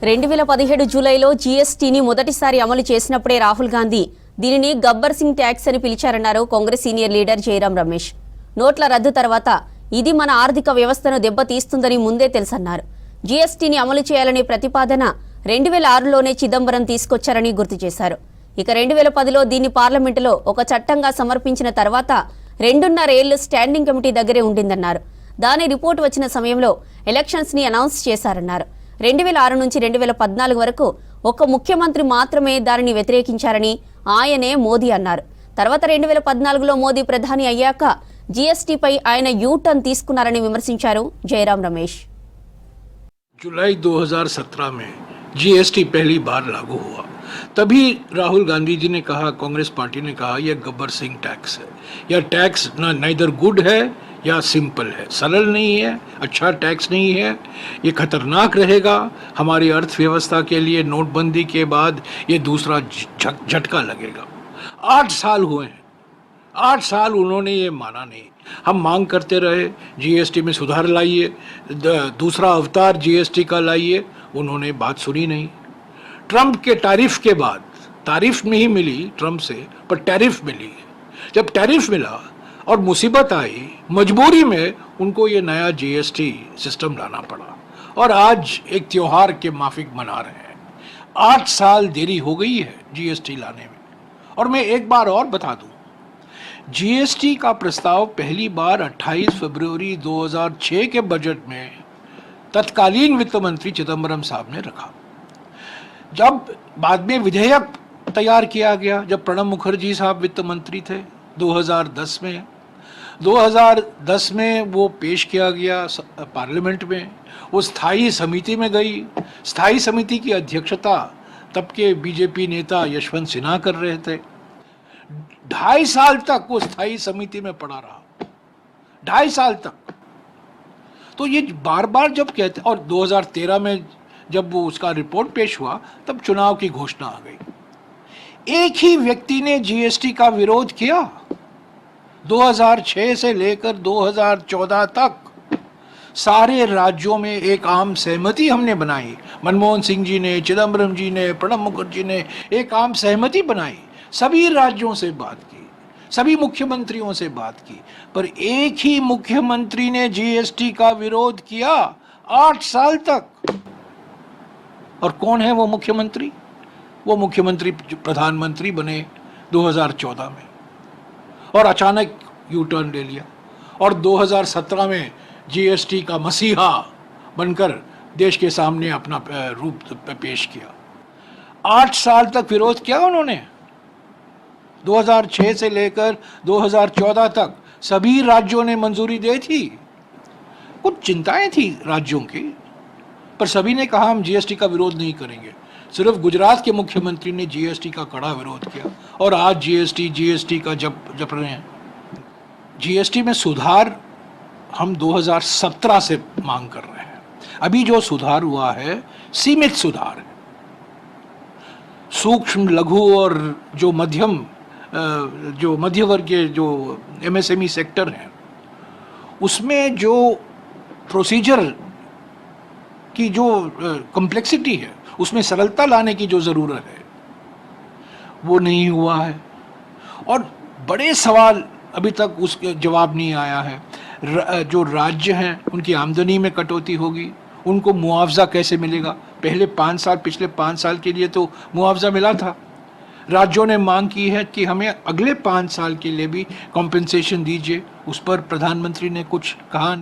2017 జూలైలో జీఎస్టీని మొదటిసారి అమలు చేసినప్పుడే రాహుల్ గాంధీ దీనిని గబ్బర్ సింగ్ ట్యాక్స్ అని పిలిచారన్నారు కాంగ్రెస్ సీనియర్ లీడర్ జయరాం రమేష్. నోట్ల రద్దు తర్వాత ఇది మన ఆర్థిక వ్యవస్థను దెబ్బతీస్తుందని ముందే తెలుసన్నారు. జీఎస్టీని అమలు చేయాలనే ప్రతిపాదన 2006లోనే చిదంబరం తీసుకొచ్చారని గుర్తు చేశారు. ఇక 2010లో దీన్ని పార్లమెంటులో ఒక చట్టంగా సమర్పించిన తర్వాత 2.5 ఏళ్లు స్టాండింగ్ కమిటీ దగ్గరే ఉండిందన్నారు. దాని రిపోర్ట్ వచ్చిన సమయంలో ఎలక్షన్స్ ని అనౌన్స్ చేశారన్నారు. 2006 నుంచి 2014 వరకు ఒక్క ముఖ్యమంత్రి మాత్రమే దానిని వ్యతిరేకించారని ఆయనే మోదీ అన్నారు. తర్వాత 2014లో మోదీ ప్రధాని అయ్యాక జీఎస్టీపై ఆయన యూటర్న్ తీసుకున్నారని విమర్శించారు జయరాం రమేష్. जुलाई 2017 में जीएसटी पहली बार लागू हुआ, तभी राहुल गांधी जी ने कहा, कांग्रेस पार्टी ने कहा यह गब्बर सिंह टैक्स है. यह टैक्स नाइदर गुड है या सिंपल है, सरल नहीं है, अच्छा टैक्स नहीं है, ये खतरनाक रहेगा हमारी अर्थव्यवस्था के लिए. नोटबंदी के बाद ये दूसरा झटका लगेगा. 8 साल हुए हैं, 8 साल उन्होंने ये माना नहीं. हम मांग करते रहे जीएसटी में सुधार लाइए, दूसरा अवतार जीएसटी का लाइए, उन्होंने बात सुनी नहीं. ट्रंप के टैरिफ के बाद, तारीफ नहीं मिली ट्रंप से पर टैरिफ मिली. जब टैरिफ मिला और मुसीबत आई, मजबूरी में उनको ये नया जीएसटी सिस्टम लाना पड़ा और आज एक त्योहार के माफिक मना रहे हैं. 8 साल देरी हो गई है जीएसटी लाने में. और मैं एक बार और बता दूं, जीएसटी का प्रस्ताव पहली बार 28 फरवरी 2006 के बजट में तत्कालीन वित्त मंत्री चिदंबरम साहब ने रखा. जब बाद में विधेयक तैयार किया गया, जब प्रणब मुखर्जी साहब वित्त मंत्री थे 2010 में वो पेश किया गया पार्लियामेंट में. वो स्थायी समिति में गई. स्थायी समिति की अध्यक्षता तब के बीजेपी नेता यशवंत सिन्हा कर रहे थे. 2.5 साल तक वो स्थायी समिति में पड़ा रहा, 2.5 साल तक. तो ये बार बार जब कहते, और 2013 में जब वो उसका रिपोर्ट पेश हुआ तब चुनाव की घोषणा आ गई. एक ही व्यक्ति ने जीएसटी का विरोध किया. 2006 से लेकर 2014 तक सारे राज्यों में एक आम सहमति हमने बनाई. मनमोहन सिंह जी ने, चिदंबरम जी ने, प्रणब मुखर्जी ने एक आम सहमति बनाई. सभी राज्यों से बात की, सभी मुख्यमंत्रियों से बात की, पर एक ही मुख्यमंत्री ने जीएसटी का विरोध किया 8 साल तक. और कौन है वो मुख्यमंत्री? वो मुख्यमंत्री प्रधानमंत्री बने 2014 में और अचानक यू टर्न ले लिया और 2017 में जीएसटी का मसीहा बनकर देश के सामने अपना रूप पेश किया. 8 साल तक विरोध किया उन्होंने. 2006 से लेकर 2014 तक सभी राज्यों ने मंजूरी दी थी. कुछ चिंताएं थी राज्यों की, पर सभी ने कहा हम जीएसटी का विरोध नहीं करेंगे. सिर्फ गुजरात के मुख्यमंत्री ने जीएसटी का कड़ा विरोध किया और आज जीएसटी का जप रहे हैं. जीएसटी में सुधार हम 2017 से मांग कर रहे हैं. अभी जो सुधार हुआ है सीमित सुधार है. सूक्ष्म, लघु और जो मध्य वर्ग के जो एमएसएमई सेक्टर हैं, उसमें जो प्रोसीजर की जो कॉम्प्लेक्सिटी है, उसमें सरलता लाने की जो ज़रूरत है वो नहीं हुआ है. और बड़े सवाल अभी तक उसके जवाब नहीं आया है. जो राज्य हैं उनकी आमदनी में कटौती होगी, उनको मुआवजा कैसे मिलेगा? पिछले 5 साल के लिए तो मुआवजा मिला था. राज्यों ने मांग की है कि हमें अगले 5 साल के लिए भी कॉम्पेंसेशन दीजिए. उस पर प्रधानमंत्री ने कुछ कहा नहीं.